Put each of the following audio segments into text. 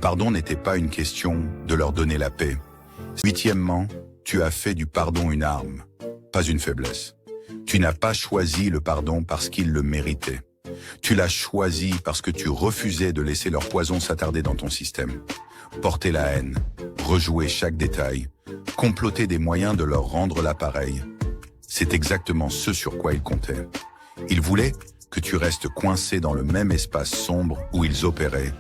pardon n'était pas une question de leur donner la paix. Huitièmement, tu as fait du pardon une arme, pas une faiblesse. Tu n'as pas choisi le pardon parce qu'il le méritait. Tu l'as choisi parce que tu refusais de laisser leur poison s'attarder dans ton système. Porter la haine, rejouer chaque détail, comploter des moyens de leur rendre l'appareil. C'est exactement ce sur quoi ils comptaient. Ils voulaient que tu restes coincé dans le même espace sombre où ils opéraient,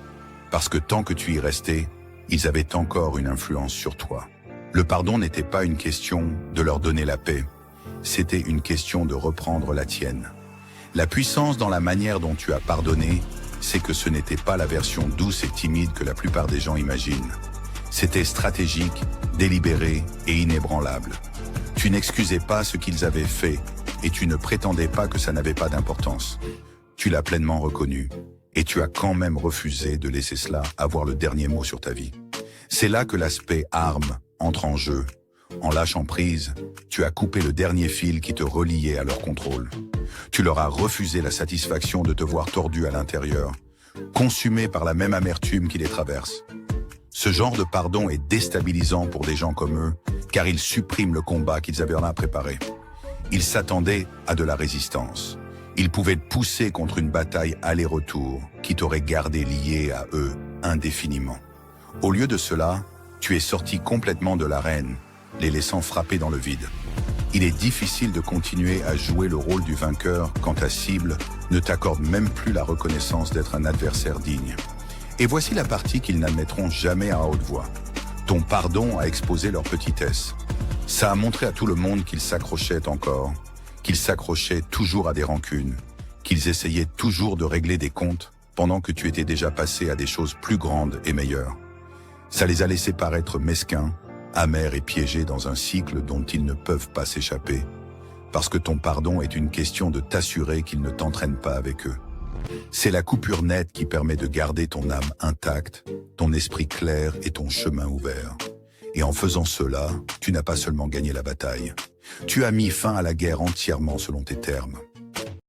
parce que tant que tu y restais, ils avaient encore une influence sur toi. Le pardon n'était pas une question de leur donner la paix, c'était une question de reprendre la tienne. La puissance dans la manière dont tu as pardonné, c'est que ce n'était pas la version douce et timide que la plupart des gens imaginent. C'était stratégique, délibéré et inébranlable. Tu n'excusais pas ce qu'ils avaient fait et tu ne prétendais pas que ça n'avait pas d'importance. Tu l'as pleinement reconnu et tu as quand même refusé de laisser cela avoir le dernier mot sur ta vie. C'est là que l'aspect arme entre en jeu. En lâchant prise, tu as coupé le dernier fil qui te reliait à leur contrôle. Tu leur as refusé la satisfaction de te voir tordu à l'intérieur, consumé par la même amertume qui les traverse. Ce genre de pardon est déstabilisant pour des gens comme eux, car il supprime le combat qu'ils avaient là préparé. Ils s'attendaient à de la résistance. Ils pouvaient te pousser contre une bataille aller-retour qui t'aurait gardé lié à eux indéfiniment. Au lieu de cela, tu es sorti complètement de l'arène, les laissant frapper dans le vide. Il est difficile de continuer à jouer le rôle du vainqueur quand ta cible ne t'accorde même plus la reconnaissance d'être un adversaire digne. Et voici la partie qu'ils n'admettront jamais à haute voix. Ton pardon a exposé leur petitesse. Ça a montré à tout le monde qu'ils s'accrochaient encore, qu'ils s'accrochaient toujours à des rancunes, qu'ils essayaient toujours de régler des comptes pendant que tu étais déjà passé à des choses plus grandes et meilleures. Ça les a laissés paraître mesquins, amers et piégés dans un cycle dont ils ne peuvent pas s'échapper, parce que ton pardon est une question de t'assurer qu'ils ne t'entraînent pas avec eux. C'est la coupure nette qui permet de garder ton âme intacte, ton esprit clair et ton chemin ouvert. Et en faisant cela, tu n'as pas seulement gagné la bataille, tu as mis fin à la guerre entièrement selon tes termes.